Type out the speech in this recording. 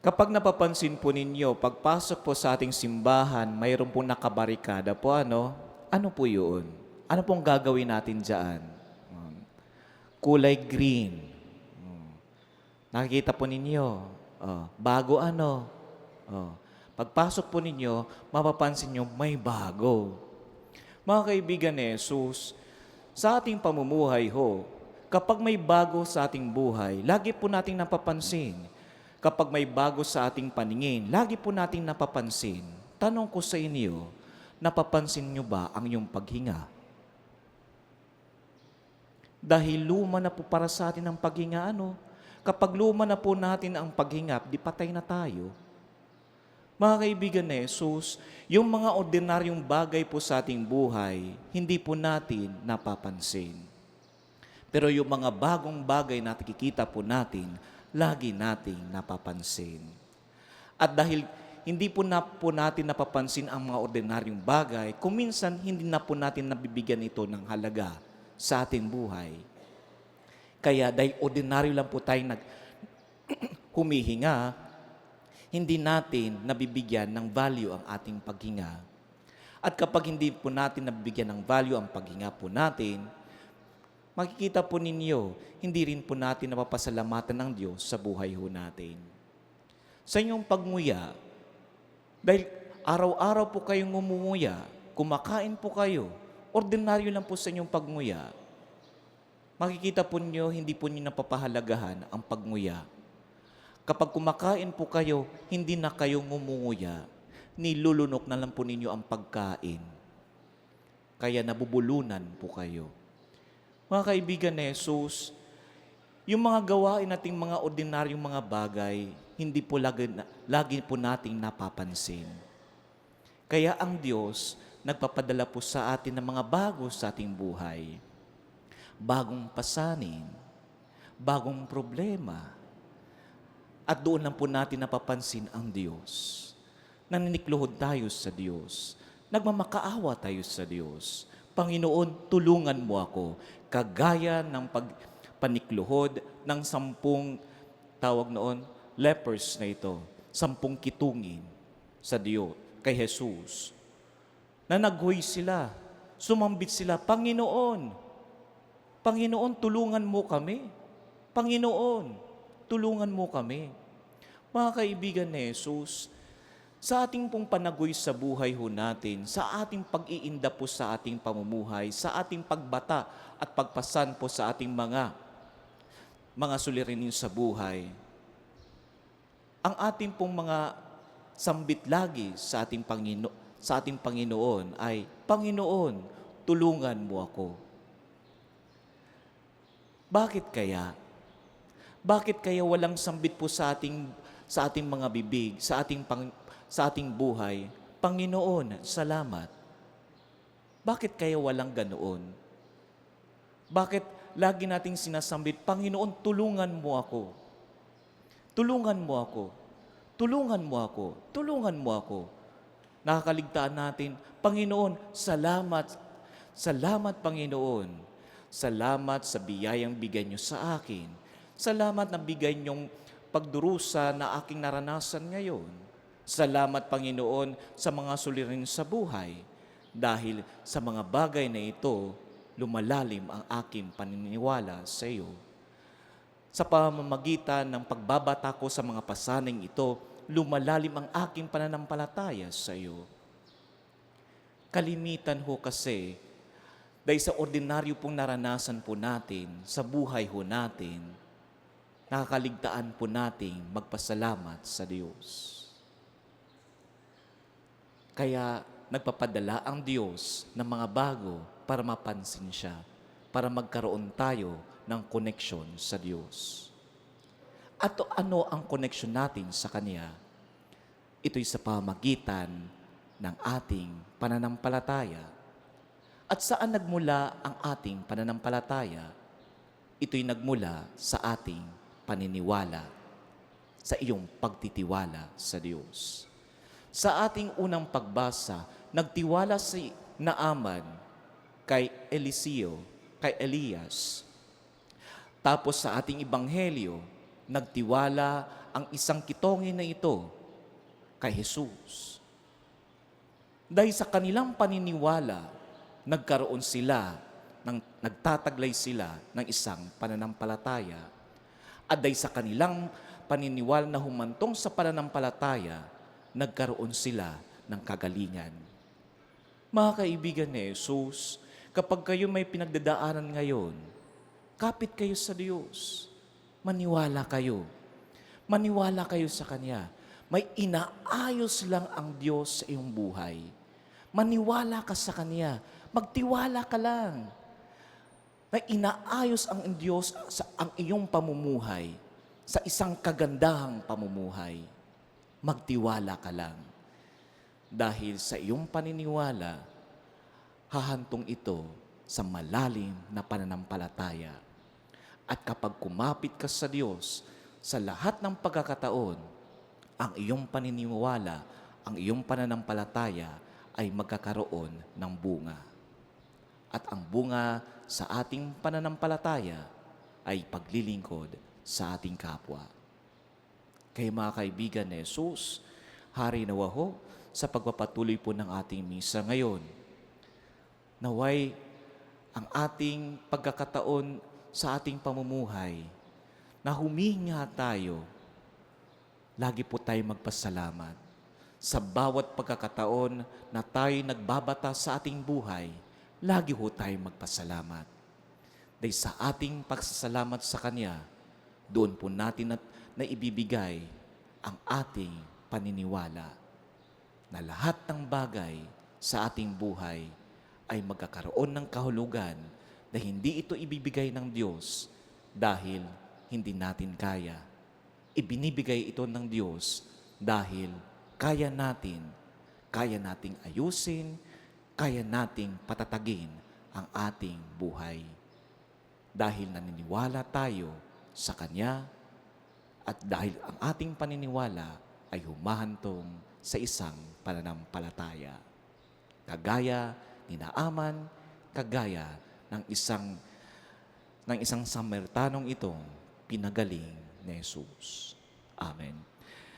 Kapag napapansin po ninyo, pagpasok po sa ating simbahan, mayroon pong nakabarikada po ano? Ano po yun? Ano pong gagawin natin dyan? Kulay green. Nakikita po ninyo. Bago ano? Pagpasok po ninyo, mapapansin nyo may bago. Mga kaibigan ni Jesus, sa ating pamumuhay ho, kapag may bago sa ating buhay, lagi po nating napapansin. Kapag may bago sa ating paningin, lagi po nating napapansin. Tanong ko sa inyo, napapansin nyo ba ang iyong paghinga? Dahil luma na po para sa atin ang paghinga, ano? Kapag luma na po natin ang paghinga, di patay na tayo. Mga kaibigan ni Jesus, yung mga ordinaryong bagay po sa ating buhay, hindi po natin napapansin. Pero yung mga bagong bagay na nakikita po natin, lagi nating napapansin. At dahil hindi po natin napapansin ang mga ordinaryong bagay, kung minsan hindi na po natin nabibigyan ito ng halaga sa ating buhay. Kaya dahil ordinaryo lang po tayo humihinga, hindi natin nabibigyan ng value ang ating paghinga. At kapag hindi po natin nabibigyan ng value ang paghinga po natin, makikita po ninyo, hindi rin po natin napapasalamatan ng Diyos sa buhay ho natin. Sa inyong pagmuya, dahil araw-araw po kayong ngumuya, kumakain po kayo, ordinaryo lang po sa inyong pagmuya, makikita po ninyo, hindi po ninyo napapahalagahan ang pagmuya. Kapag kumakain po kayo, hindi na kayo ngumunguya, nilulunok na lang po ninyo ang pagkain. Kaya nabubulunan po kayo. Mga kaibigan ni Jesus, yung mga gawain nating mga ordinaryong mga bagay, hindi po lagi po nating napapansin. Kaya ang Diyos, nagpapadala po sa atin ng mga bago sa ating buhay. Bagong pasanin, bagong problema. At doon lang po natin napapansin ang Diyos. Naninikluhod tayo sa Diyos. Nagmamakaawa tayo sa Diyos. Panginoon, tulungan mo ako. Kagaya ng panikluhod ng 10 tawag noon, lepers na ito. 10 kitungin sa Diyos, kay Jesus. Na naghoy sila. Sumambit sila, Panginoon, Panginoon, tulungan mo kami. Panginoon, tulungan mo kami. Mga kaibigan ni Jesus, sa ating pong panagoy sa buhay ho natin, sa ating pag-iinda po sa ating pamumuhay, sa ating pagbata at pagpasan po sa ating mga suliranin sa buhay, ang ating pong mga sambit lagi sa ating Panginoon ay, Panginoon, tulungan mo ako. Bakit kaya? Bakit kaya walang sambit po sa ating mga bibig, sa ating buhay? Panginoon, salamat. Bakit kaya walang ganoon? Bakit lagi nating sinasambit, Panginoon, tulungan mo ako. Tulungan mo ako. Tulungan mo ako. Tulungan mo ako. Nakakaligtaan natin, Panginoon, salamat. Salamat, Panginoon. Salamat sa biyayang bigay niyo sa akin. Salamat na bigay niyong pagdurusa na aking naranasan ngayon. Salamat, Panginoon, sa mga sulirin sa buhay. Dahil sa mga bagay na ito, lumalalim ang aking paniniwala sa iyo. Sa pamamagitan ng pagbabata ko sa mga pasaning ito, lumalalim ang aking pananampalataya sa iyo. Kalimitan ho kasi, dahil sa ordinaryo pong naranasan po natin, sa buhay ho natin, nakakaligtaan po nating magpasalamat sa Diyos. Kaya nagpapadala ang Diyos ng mga bago para mapansin siya, para magkaroon tayo ng koneksyon sa Diyos. At ano ang koneksyon natin sa Kanya? Ito'y sa pamagitan ng ating pananampalataya. At saan nagmula ang ating pananampalataya? Ito'y nagmula sa ating paniniwala, sa iyong pagtitiwala sa Diyos. Sa ating unang pagbasa, nagtiwala si Naaman kay Elias. Tapos sa ating ibanghelyo, nagtiwala ang isang kitongin na ito kay Jesus. Dahil sa kanilang paniniwala, nagtataglay sila ng isang pananampalataya. At dahil sa kanilang paniniwala na humantong sa pananampalataya, nagkaroon sila ng kagalingan. Mga kaibigan ni Jesus, kapag kayo may pinagdadaanan ngayon, kapit kayo sa Diyos. Maniwala kayo. Maniwala kayo sa Kanya. May inaayos lang ang Diyos sa iyong buhay. Maniwala ka sa Kanya. Magtiwala ka lang. May inaayos ang Diyos sa ang iyong pamumuhay, sa isang kagandahang pamumuhay. Magtiwala ka lang. Dahil sa iyong paniniwala, hahantong ito sa malalim na pananampalataya. At kapag kumapit ka sa Diyos, sa lahat ng pagkakataon, ang iyong paniniwala, ang iyong pananampalataya ay magkakaroon ng bunga. At ang bunga sa ating pananampalataya ay paglilingkod sa ating kapwa. Kaya mga kaibigan ni Jesus, hari nawa ho sa pagpapatuloy po ng ating misa ngayon. Naway ang ating pagkakataon sa ating pamumuhay na huminga tayo, lagi po tayo magpasalamat. Sa bawat pagkakataon na tayo nagbabata sa ating buhay, lagi ho tayo magpasalamat. Dahil sa ating pagsasalamat sa Kanya, doon po natin na ibibigay ang ating paniniwala na lahat ng bagay sa ating buhay ay magkakaroon ng kahulugan na hindi ito ibibigay ng Diyos dahil hindi natin kaya. Ibinibigay ito ng Diyos dahil kaya nating ayusin, kaya nating patatagin ang ating buhay. Dahil naniniwala tayo sa Kanya at dahil ang ating paniniwala ay humahantong sa isang pananampalataya. Kagaya ni Naaman, kagaya ng isang Samaritanong itong pinagaling ni Jesus. Amen.